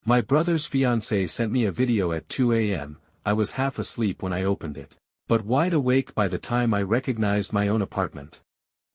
My brother's fiancée sent me a video at 2 a.m., I was half asleep when I opened it. But wide awake by the time I recognized my own apartment.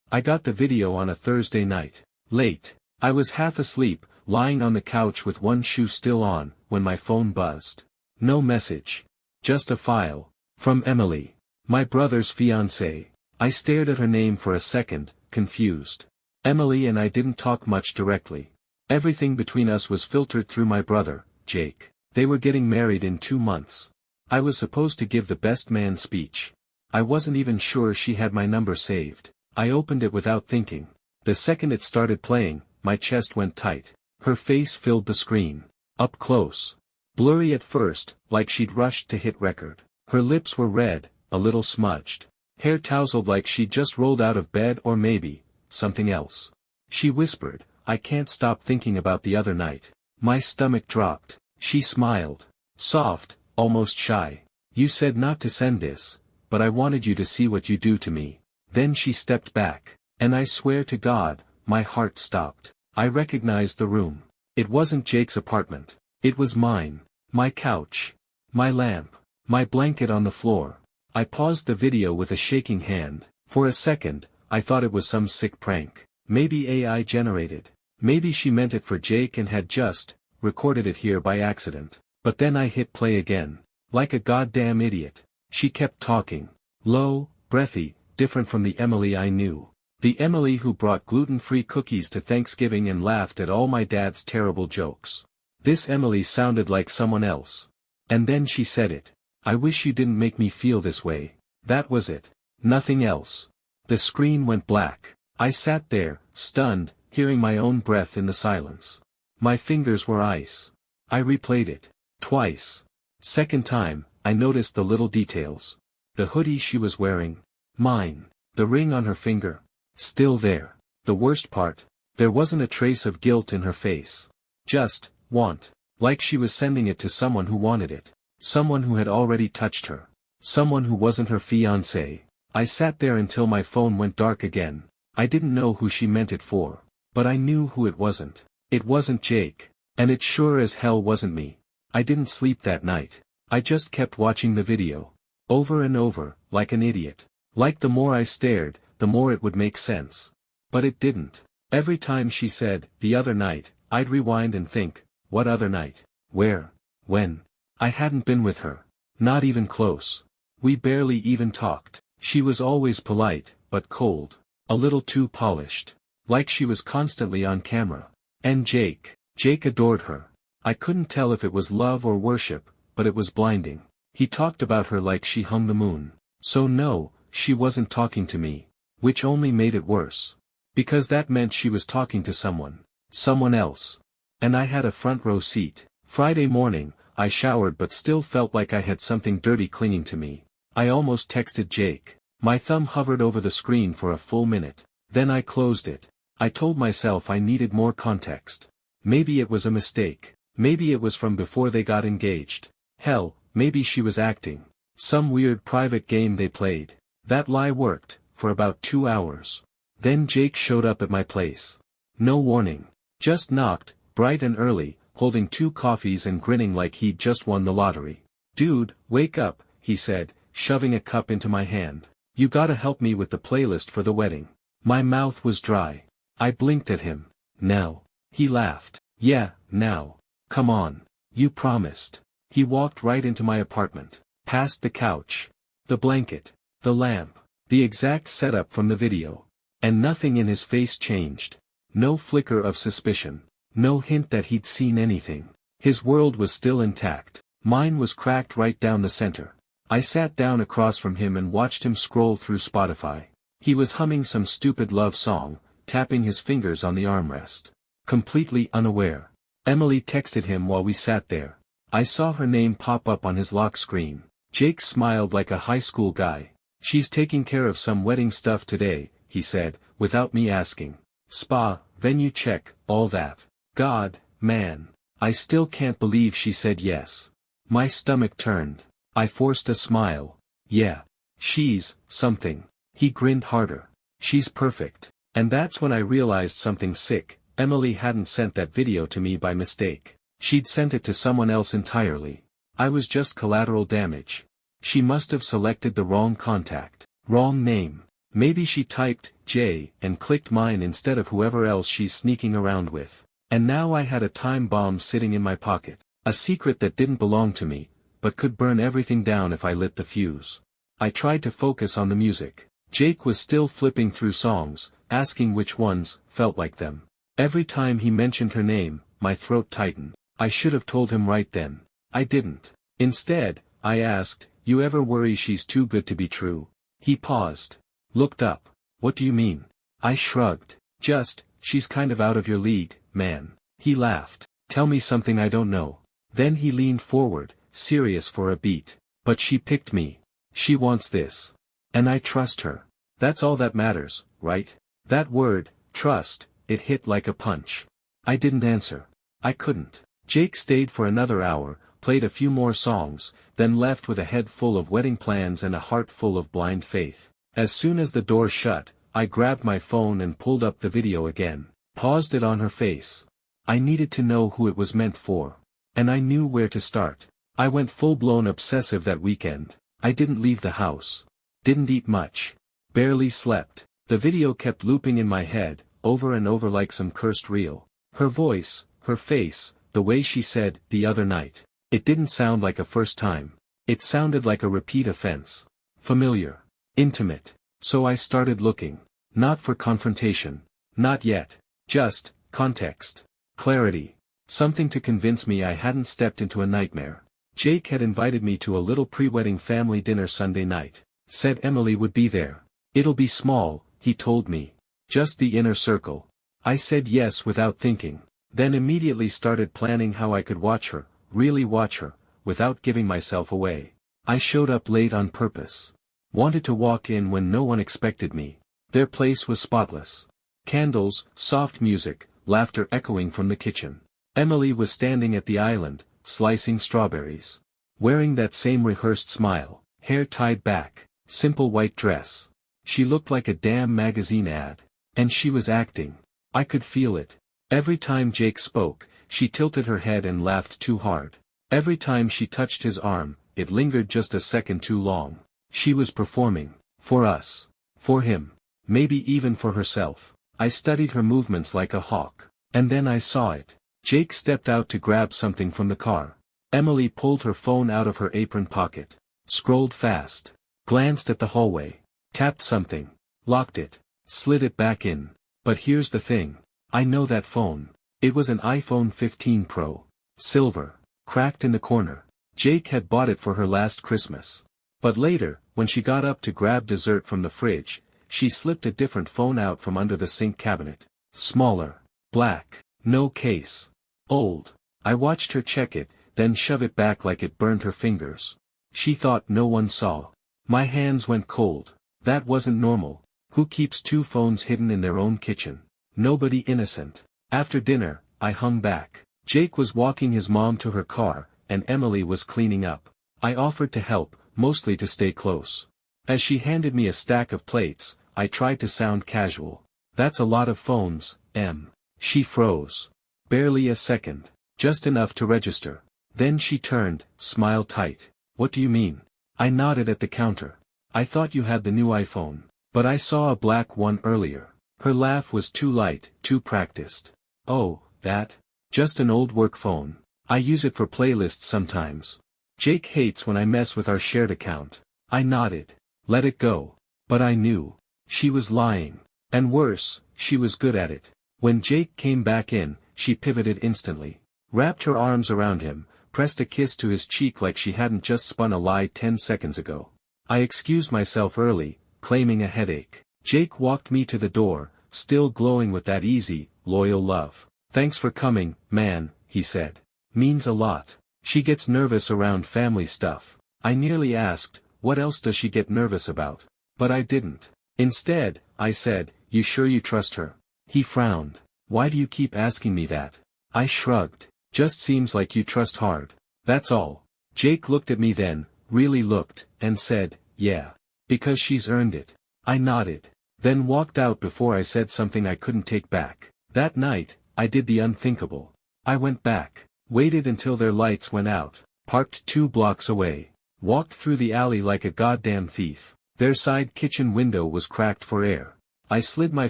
I got the video on a Thursday night. Late. I was half asleep, lying on the couch with one shoe still on, when my phone buzzed. No message. Just a file. From Emily. My brother's fiancée. I stared at her name for a second, confused. Emily and I didn't talk much directly. Everything between us was filtered through my brother, Jake. They were getting married in 2 months. I was supposed to give the best man speech. I wasn't even sure she had my number saved. I opened it without thinking. The second it started playing, my chest went tight. Her face filled the screen. Up close. Blurry at first, like she'd rushed to hit record. Her lips were red, a little smudged. Hair tousled like she'd just rolled out of bed or maybe, something else. She whispered, "I can't stop thinking about the other night." My stomach dropped. She smiled. Soft, almost shy. "You said not to send this, but I wanted you to see what you do to me." Then she stepped back. And I swear to God, my heart stopped. I recognized the room. It wasn't Jake's apartment. It was mine. My couch. My lamp. My blanket on the floor. I paused the video with a shaking hand. For a second, I thought it was some sick prank. Maybe AI generated. Maybe she meant it for Jake and had just recorded it here by accident. But then I hit play again. Like a goddamn idiot. She kept talking. Low, breathy, different from the Emily I knew. The Emily who brought gluten-free cookies to Thanksgiving and laughed at all my dad's terrible jokes. This Emily sounded like someone else. And then she said it. "I wish you didn't make me feel this way." That was it. Nothing else. The screen went black. I sat there, stunned, hearing my own breath in the silence. My fingers were ice. I replayed it. Twice. Second time, I noticed the little details. The hoodie she was wearing. Mine. The ring on her finger. Still there. The worst part. There wasn't a trace of guilt in her face. Just, want. Like she was sending it to someone who wanted it. Someone who had already touched her. Someone who wasn't her fiancé. I sat there until my phone went dark again. I didn't know who she meant it for. But I knew who it wasn't. It wasn't Jake. And it sure as hell wasn't me. I didn't sleep that night. I just kept watching the video. Over and over, like an idiot. Like the more I stared, the more it would make sense. But it didn't. Every time she said, "the other night," I'd rewind and think, what other night? Where? When? I hadn't been with her. Not even close. We barely even talked. She was always polite, but cold. A little too polished. Like she was constantly on camera. And Jake adored her. I couldn't tell if it was love or worship, but it was blinding. He talked about her like she hung the moon. So no, she wasn't talking to me. Which only made it worse. Because that meant she was talking to someone. Someone else. And I had a front row seat. Friday morning, I showered but still felt like I had something dirty clinging to me. I almost texted Jake. My thumb hovered over the screen for a full minute. Then I closed it. I told myself I needed more context. Maybe it was a mistake. Maybe it was from before they got engaged. Hell, maybe she was acting. Some weird private game they played. That lie worked, for about 2 hours. Then Jake showed up at my place. No warning. Just knocked, bright and early, holding 2 coffees and grinning like he'd just won the lottery. "Dude, wake up," he said, shoving a cup into my hand. "You gotta help me with the playlist for the wedding." My mouth was dry. I blinked at him. "Now." He laughed. "Yeah, now. Come on. You promised." He walked right into my apartment. Past the couch. The blanket. The lamp. The exact setup from the video. And nothing in his face changed. No flicker of suspicion. No hint that he'd seen anything. His world was still intact. Mine was cracked right down the center. I sat down across from him and watched him scroll through Spotify. He was humming some stupid love song, tapping his fingers on the armrest. Completely unaware. Emily texted him while we sat there. I saw her name pop up on his lock screen. Jake smiled like a high school guy. "She's taking care of some wedding stuff today," he said, without me asking. "Spa, venue check, all that." God, man. I still can't believe she said yes. My stomach turned. I forced a smile. "Yeah. She's something." He grinned harder. "She's perfect." And that's when I realized something sick. Emily hadn't sent that video to me by mistake. She'd sent it to someone else entirely. I was just collateral damage. She must have selected the wrong contact, wrong name. Maybe she typed J and clicked mine instead of whoever else she's sneaking around with. And now I had a time bomb sitting in my pocket. A secret that didn't belong to me, but could burn everything down if I lit the fuse. I tried to focus on the music. Jake was still flipping through songs, asking which ones felt like them. Every time he mentioned her name, my throat tightened. I should have told him right then. I didn't. Instead, I asked, "You ever worry she's too good to be true?" He paused. Looked up. "What do you mean?" I shrugged. "Just, she's kind of out of your league, man." He laughed. "Tell me something I don't know." Then he leaned forward, serious for a beat. "But she picked me. She wants this. And I trust her. That's all that matters, right?" That word, trust, it hit like a punch. I didn't answer. I couldn't. Jake stayed for another hour, played a few more songs, then left with a head full of wedding plans and a heart full of blind faith. As soon as the door shut, I grabbed my phone and pulled up the video again, paused it on her face. I needed to know who it was meant for. And I knew where to start. I went full-blown obsessive that weekend. I didn't leave the house. Didn't eat much. Barely slept. The video kept looping in my head, over and over like some cursed reel. Her voice, her face, the way she said, "the other night." It didn't sound like a first time. It sounded like a repeat offense. Familiar. Intimate. So I started looking. Not for confrontation. Not yet. Just, context. Clarity. Something to convince me I hadn't stepped into a nightmare. Jake had invited me to a little pre-wedding family dinner Sunday night. Said Emily would be there. "It'll be small," he told me. "Just the inner circle." I said yes without thinking. Then immediately started planning how I could watch her, really watch her, without giving myself away. I showed up late on purpose. Wanted to walk in when no one expected me. Their place was spotless. Candles, soft music, laughter echoing from the kitchen. Emily was standing at the island, slicing strawberries. Wearing that same rehearsed smile, hair tied back, simple white dress. She looked like a damn magazine ad. And she was acting. I could feel it. Every time Jake spoke, she tilted her head and laughed too hard. Every time she touched his arm, it lingered just a second too long. She was performing. For us. For him. Maybe even for herself. I studied her movements like a hawk. And then I saw it. Jake stepped out to grab something from the car. Emily pulled her phone out of her apron pocket. Scrolled fast. Glanced at the hallway. Tapped something. Locked it. Slid it back in. But here's the thing. I know that phone. It was an iPhone 15 Pro. Silver. Cracked in the corner. Jake had bought it for her last Christmas. But later, when she got up to grab dessert from the fridge, she slipped a different phone out from under the sink cabinet. Smaller. Black. No case. Old. I watched her check it, then shove it back like it burned her fingers. She thought no one saw. My hands went cold. That wasn't normal. Who keeps two phones hidden in their own kitchen? Nobody innocent. After dinner, I hung back. Jake was walking his mom to her car, and Emily was cleaning up. I offered to help, mostly to stay close. As she handed me a stack of plates, I tried to sound casual. "That's a lot of phones, Em." She froze. Barely a second. Just enough to register. Then she turned, smile tight. "What do you mean?" I nodded at the counter. "I thought you had the new iPhone. But I saw a black one earlier." Her laugh was too light, too practiced. "Oh, that? Just an old work phone. I use it for playlists sometimes. Jake hates when I mess with our shared account." I nodded. Let it go. But I knew. She was lying. And worse, she was good at it. When Jake came back in, she pivoted instantly. Wrapped her arms around him, pressed a kiss to his cheek like she hadn't just spun a lie 10 seconds ago. I excused myself early, claiming a headache. Jake walked me to the door, still glowing with that easy, loyal love. "Thanks for coming, man," he said. "Means a lot." She gets nervous around family stuff. I nearly asked, what else does she get nervous about? But I didn't. Instead, I said, "You sure you trust her?" He frowned. "Why do you keep asking me that?" I shrugged. "Just seems like you trust hard. That's all." Jake looked at me then, really looked, and said, "Yeah. Because she's earned it." I nodded. Then walked out before I said something I couldn't take back. That night, I did the unthinkable. I went back. Waited until their lights went out, parked 2 blocks away, walked through the alley like a goddamn thief. Their side kitchen window was cracked for air. I slid my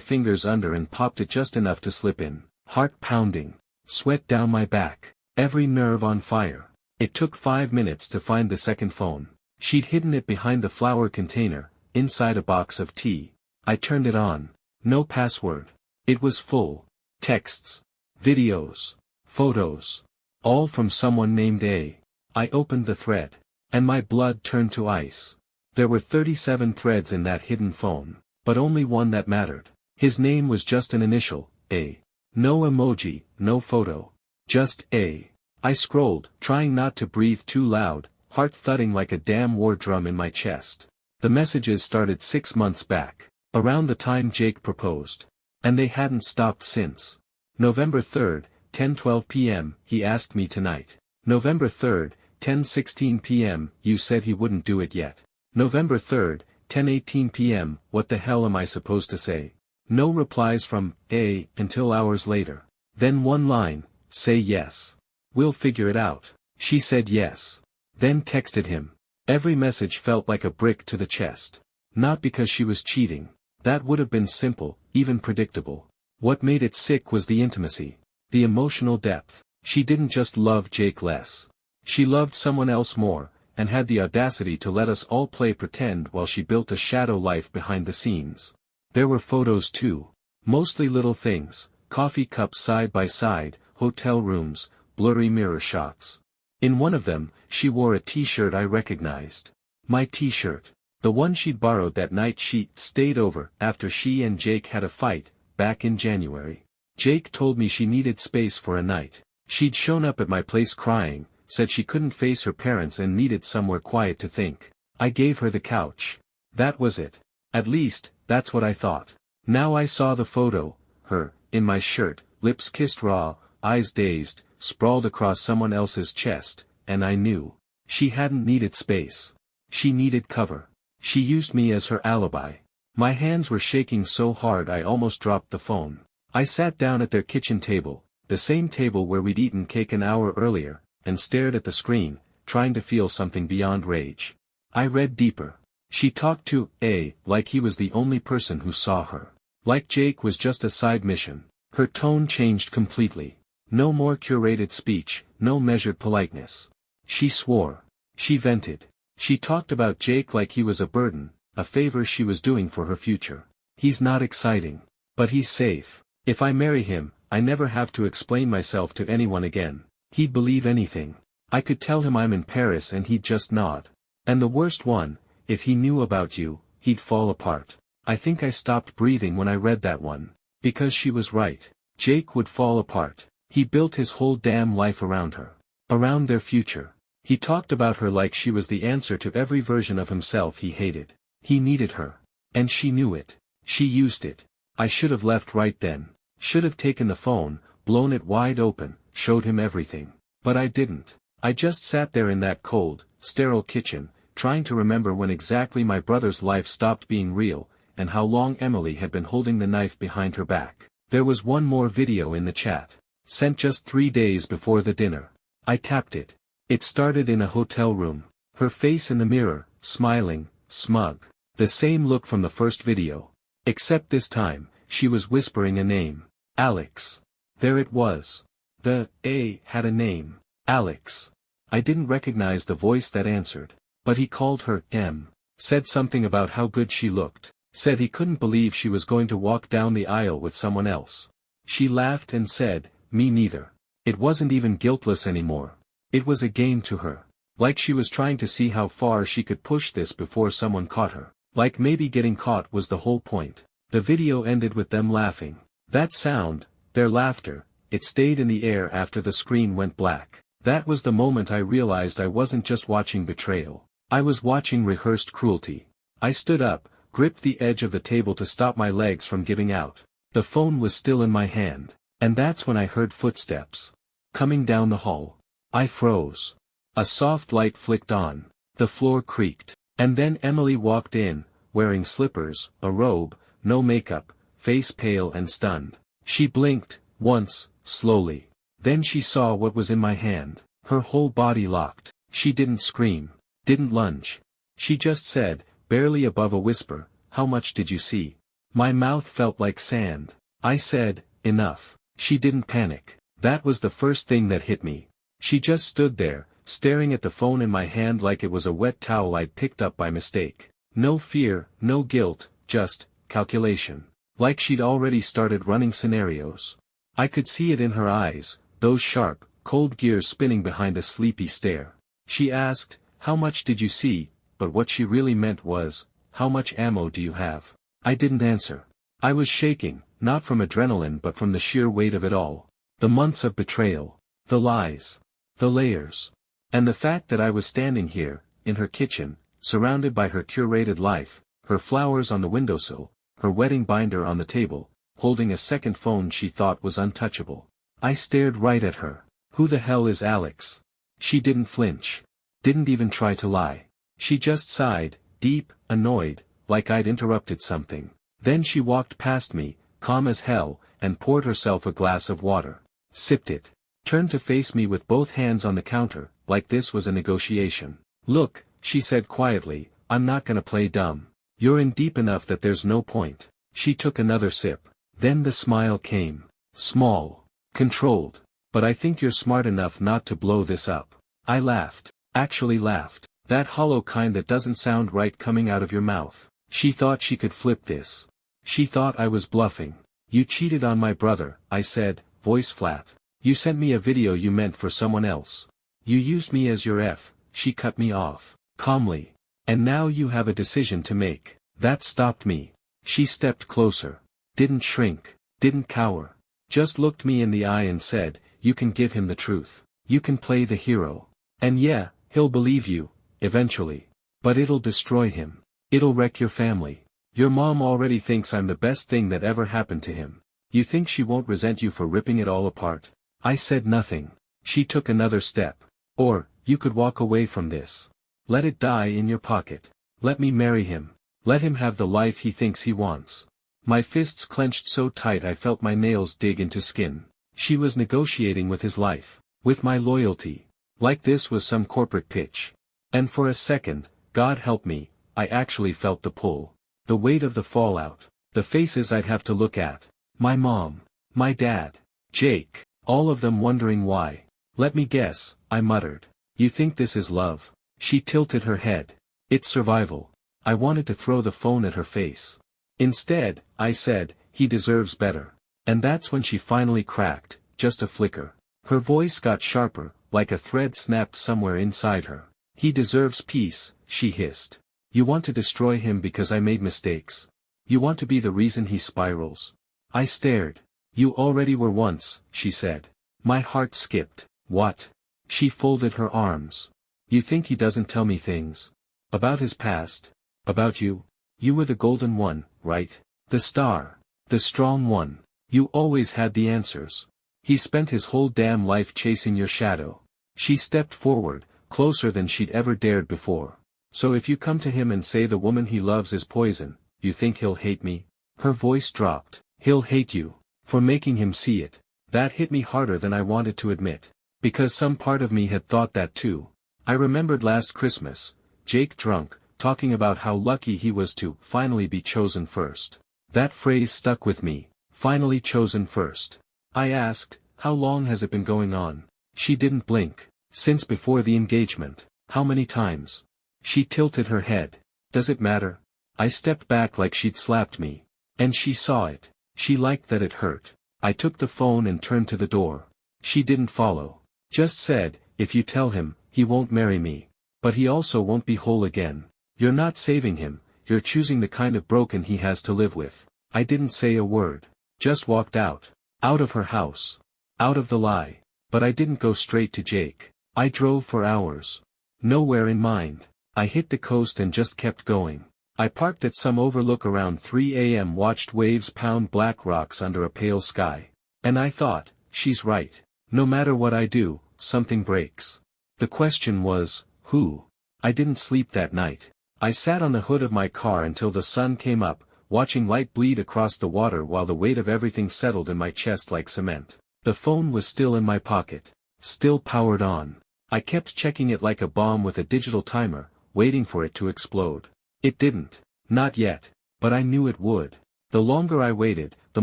fingers under and popped it just enough to slip in. Heart pounding. Sweat down my back. Every nerve on fire. It took 5 minutes to find the second phone. She'd hidden it behind the flour container, inside a box of tea. I turned it on. No password. It was full. Texts. Videos. Photos. All from someone named A. I opened the thread. And my blood turned to ice. There were 37 threads in that hidden phone, but only one that mattered. His name was just an initial, A. No emoji, no photo. Just A. I scrolled, trying not to breathe too loud, heart thudding like a damn war drum in my chest. The messages started 6 months back, around the time Jake proposed. And they hadn't stopped since. November 3rd, 10:12 p.m., he asked me tonight. November 3rd, 10:16 p.m., you said he wouldn't do it yet. November 3rd, 10:18 p.m., what the hell am I supposed to say? No replies from A until hours later. Then one line, say yes. We'll figure it out. She said yes. Then texted him. Every message felt like a brick to the chest. Not because she was cheating. That would have been simple, even predictable. What made it sick was the intimacy. The emotional depth. She didn't just love Jake less. She loved someone else more, and had the audacity to let us all play pretend while she built a shadow life behind the scenes. There were photos too. Mostly little things, coffee cups side by side, hotel rooms, blurry mirror shots. In one of them, she wore a t-shirt I recognized. My t-shirt. The one she'd borrowed that night she stayed over after she and Jake had a fight, back in January. Jake told me she needed space for a night. She'd shown up at my place crying, said she couldn't face her parents and needed somewhere quiet to think. I gave her the couch. That was it. At least, that's what I thought. Now I saw the photo, her, in my shirt, lips kissed raw, eyes dazed, sprawled across someone else's chest, and I knew. She hadn't needed space. She needed cover. She used me as her alibi. My hands were shaking so hard I almost dropped the phone. I sat down at their kitchen table, the same table where we'd eaten cake an hour earlier, and stared at the screen, trying to feel something beyond rage. I read deeper. She talked to A like he was the only person who saw her. Like Jake was just a side mission. Her tone changed completely. No more curated speech, no measured politeness. She swore. She vented. She talked about Jake like he was a burden, a favor she was doing for her future. He's not exciting. But he's safe. If I marry him, I never have to explain myself to anyone again. He'd believe anything. I could tell him I'm in Paris and he'd just nod. And the worst one, if he knew about you, he'd fall apart. I think I stopped breathing when I read that one. Because she was right. Jake would fall apart. He built his whole damn life around her. Around their future. He talked about her like she was the answer to every version of himself he hated. He needed her. And she knew it. She used it. I should have left right then. Should have taken the phone, blown it wide open, showed him everything. But I didn't. I just sat there in that cold, sterile kitchen, trying to remember when exactly my brother's life stopped being real, and how long Emily had been holding the knife behind her back. There was one more video in the chat. Sent just 3 days before the dinner. I tapped it. It started in a hotel room. Her face in the mirror, smiling, smug. The same look from the first video. Except this time, she was whispering a name. Alex. There it was. The A had a name. Alex. I didn't recognize the voice that answered. But he called her M. Said something about how good she looked. Said he couldn't believe she was going to walk down the aisle with someone else. She laughed and said, me neither. It wasn't even guiltless anymore. It was a game to her. Like she was trying to see how far she could push this before someone caught her. Like maybe getting caught was the whole point. The video ended with them laughing. That sound, their laughter, it stayed in the air after the screen went black. That was the moment I realized I wasn't just watching betrayal. I was watching rehearsed cruelty. I stood up, gripped the edge of the table to stop my legs from giving out. The phone was still in my hand. And that's when I heard footsteps. Coming down the hall. I froze. A soft light flicked on. The floor creaked. And then Emily walked in, wearing slippers, a robe, no makeup, face pale and stunned. She blinked, once, slowly. Then she saw what was in my hand. Her whole body locked. She didn't scream. Didn't lunge. She just said, barely above a whisper, "How much did you see?" My mouth felt like sand. I said, "Enough." She didn't panic. That was the first thing that hit me. She just stood there, staring at the phone in my hand like it was a wet towel I'd picked up by mistake. No fear, no guilt, just calculation. Like she'd already started running scenarios. I could see it in her eyes, those sharp, cold gears spinning behind a sleepy stare. She asked, "How much did you see?" but what she really meant was, "How much ammo do you have?" I didn't answer. I was shaking, not from adrenaline but from the sheer weight of it all. The months of betrayal. The lies. The layers. And the fact that I was standing here, in her kitchen, surrounded by her curated life, her flowers on the windowsill, her wedding binder on the table, holding a second phone she thought was untouchable. I stared right at her. "Who the hell is Alex?" She didn't flinch. Didn't even try to lie. She just sighed, deep, annoyed, like I'd interrupted something. Then she walked past me, calm as hell, and poured herself a glass of water. Sipped it. Turned to face me with both hands on the counter, like this was a negotiation. "Look," she said quietly, "I'm not gonna play dumb. You're in deep enough that there's no point." She took another sip. Then the smile came. Small. Controlled. "But I think you're smart enough not to blow this up." I laughed. Actually laughed. That hollow kind that doesn't sound right coming out of your mouth. She thought she could flip this. She thought I was bluffing. "You cheated on my brother," I said, voice flat. "You sent me a video you meant for someone else. You used me as your F." She cut me off. Calmly. "And now you have a decision to make." That stopped me. She stepped closer. Didn't shrink. Didn't cower. Just looked me in the eye and said, "You can give him the truth. You can play the hero. And yeah, he'll believe you, eventually. But it'll destroy him. It'll wreck your family. Your mom already thinks I'm the best thing that ever happened to him. You think she won't resent you for ripping it all apart?" I said nothing. She took another step. "Or, you could walk away from this. Let it die in your pocket. Let me marry him. Let him have the life he thinks he wants." My fists clenched so tight I felt my nails dig into skin. She was negotiating with his life. With my loyalty. Like this was some corporate pitch. And for a second, God help me, I actually felt the pull. The weight of the fallout. The faces I'd have to look at. My mom. My dad. Jake. All of them wondering why. "Let me guess," I muttered. "You think this is love?" She tilted her head. "It's survival." I wanted to throw the phone at her face. Instead, I said, "He deserves better." And that's when she finally cracked, just a flicker. Her voice got sharper, like a thread snapped somewhere inside her. "He deserves peace," she hissed. "You want to destroy him because I made mistakes. You want to be the reason he spirals." I stared. "You already were once," she said. My heart skipped. "What?" She folded her arms. "You think he doesn't tell me things? About his past? About you? You were the golden one, right? The star. The strong one. You always had the answers. He spent his whole damn life chasing your shadow." She stepped forward, closer than she'd ever dared before. "So if you come to him and say the woman he loves is poison, you think he'll hate me?" Her voice dropped. "He'll hate you. For making him see it." That hit me harder than I wanted to admit. Because some part of me had thought that too. I remembered last Christmas, Jake drunk, talking about how lucky he was to finally be chosen first. That phrase stuck with me. Finally chosen first. I asked, "How long has it been going on?" She didn't blink. "Since before the engagement." "How many times?" She tilted her head. "Does it matter?" I stepped back like she'd slapped me. And she saw it. She liked that it hurt. I took the phone and turned to the door. She didn't follow. Just said, "If you tell him, he won't marry me. But he also won't be whole again. You're not saving him, you're choosing the kind of broken he has to live with." I didn't say a word. Just walked out. Out of her house. Out of the lie. But I didn't go straight to Jake. I drove for hours. Nowhere in mind. I hit the coast and just kept going. I parked at some overlook around 3 a.m. watched waves pound black rocks under a pale sky. And I thought, she's right. No matter what I do, something breaks. The question was, who? I didn't sleep that night. I sat on the hood of my car until the sun came up, watching light bleed across the water while the weight of everything settled in my chest like cement. The phone was still in my pocket. Still powered on. I kept checking it like a bomb with a digital timer, waiting for it to explode. It didn't. Not yet. But I knew it would. The longer I waited, the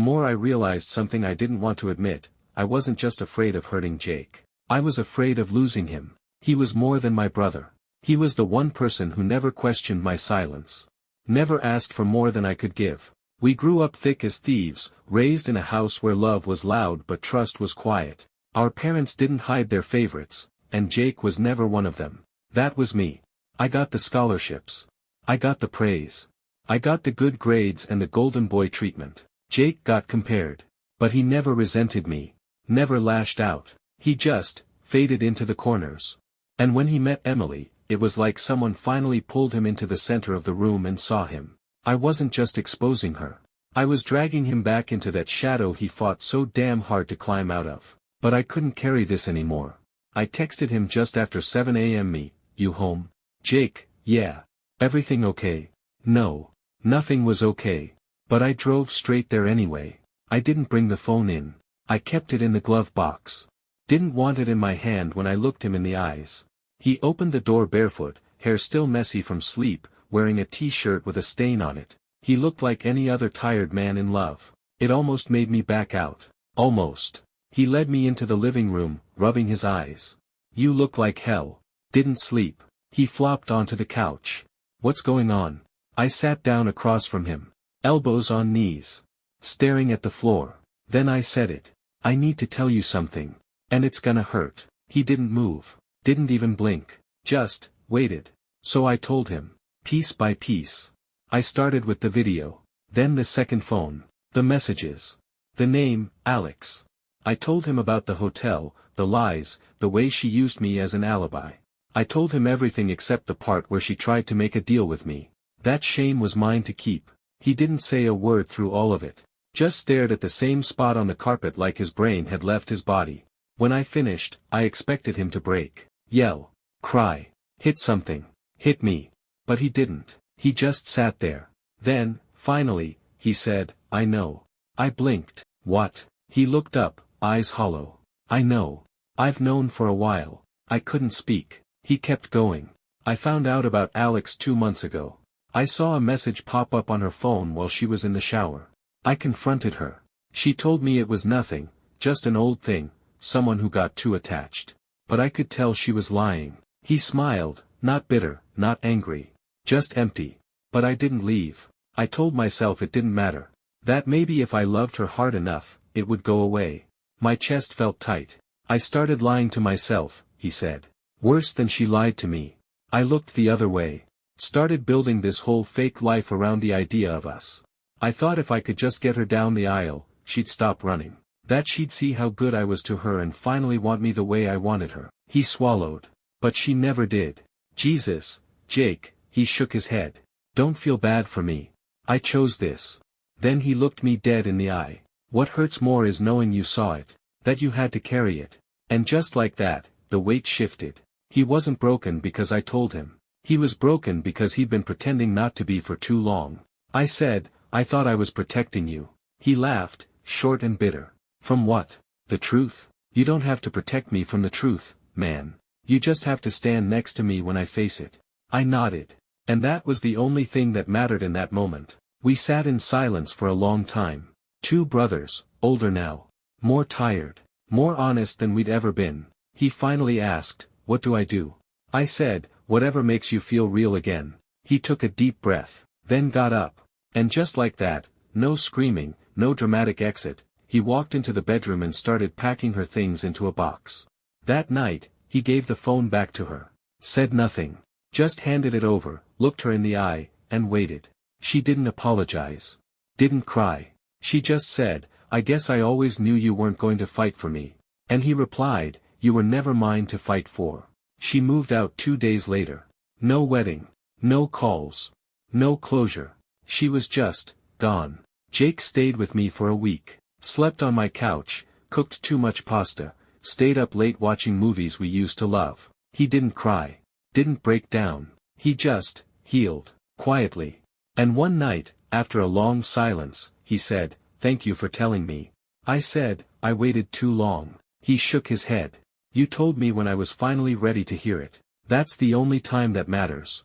more I realized something I didn't want to admit. I wasn't just afraid of hurting Jake. I was afraid of losing him. He was more than my brother. He was the one person who never questioned my silence. Never asked for more than I could give. We grew up thick as thieves, raised in a house where love was loud but trust was quiet. Our parents didn't hide their favorites, and Jake was never one of them. That was me. I got the scholarships. I got the praise. I got the good grades and the golden boy treatment. Jake got compared. But he never resented me. Never lashed out. He just faded into the corners. And when he met Emily, it was like someone finally pulled him into the center of the room and saw him. I wasn't just exposing her. I was dragging him back into that shadow he fought so damn hard to climb out of. But I couldn't carry this anymore. I texted him just after 7 a.m. You home? Jake, yeah. Everything okay? No. Nothing was okay. But I drove straight there anyway. I didn't bring the phone in. I kept it in the glove box. Didn't want it in my hand when I looked him in the eyes. He opened the door barefoot, hair still messy from sleep, wearing a t-shirt with a stain on it. He looked like any other tired man in love. It almost made me back out. Almost. He led me into the living room, rubbing his eyes. You look like hell. Didn't sleep. He flopped onto the couch. What's going on? I sat down across from him. Elbows on knees. Staring at the floor. Then I said it. I need to tell you something. And it's gonna hurt. He didn't move. Didn't even blink. Just waited. So I told him. Piece by piece. I started with the video. Then the second phone. The messages. The name, Alex. I told him about the hotel, the lies, the way she used me as an alibi. I told him everything except the part where she tried to make a deal with me. That shame was mine to keep. He didn't say a word through all of it. Just stared at the same spot on the carpet like his brain had left his body. When I finished, I expected him to break. Yell. Cry. Hit something. Hit me. But he didn't. He just sat there. Then, finally, he said, I know. I blinked. What? He looked up, eyes hollow. I know. I've known for a while. I couldn't speak. He kept going. I found out about Alex 2 months ago. I saw a message pop up on her phone while she was in the shower. I confronted her. She told me it was nothing, just an old thing, someone who got too attached. But I could tell she was lying. He smiled, not bitter, not angry. Just empty. But I didn't leave. I told myself it didn't matter. That maybe if I loved her hard enough, it would go away. My chest felt tight. I started lying to myself, he said. Worse than she lied to me. I looked the other way. Started building this whole fake life around the idea of us. I thought if I could just get her down the aisle, she'd stop running. That she'd see how good I was to her and finally want me the way I wanted her. He swallowed. But she never did. Jesus, Jake, he shook his head. Don't feel bad for me. I chose this. Then he looked me dead in the eye. What hurts more is knowing you saw it. That you had to carry it. And just like that, the weight shifted. He wasn't broken because I told him. He was broken because he'd been pretending not to be for too long. I said, I thought I was protecting you. He laughed, short and bitter. From what? The truth? You don't have to protect me from the truth, man. You just have to stand next to me when I face it. I nodded. And that was the only thing that mattered in that moment. We sat in silence for a long time. Two brothers, older now. More tired. More honest than we'd ever been. He finally asked, what do I do? I said, whatever makes you feel real again. He took a deep breath, then got up. And just like that, no screaming, no dramatic exit, he walked into the bedroom and started packing her things into a box. That night, he gave the phone back to her. Said nothing. Just handed it over, looked her in the eye, and waited. She didn't apologize. Didn't cry. She just said, I guess I always knew you weren't going to fight for me. And he replied, you were never mine to fight for. She moved out 2 days later. No wedding. No calls. No closure. She was just gone. Jake stayed with me for a week. Slept on my couch, cooked too much pasta, stayed up late watching movies we used to love. He didn't cry. Didn't break down. He just healed. Quietly. And one night, after a long silence, he said, thank you for telling me. I said, I waited too long. He shook his head. You told me when I was finally ready to hear it. That's the only time that matters.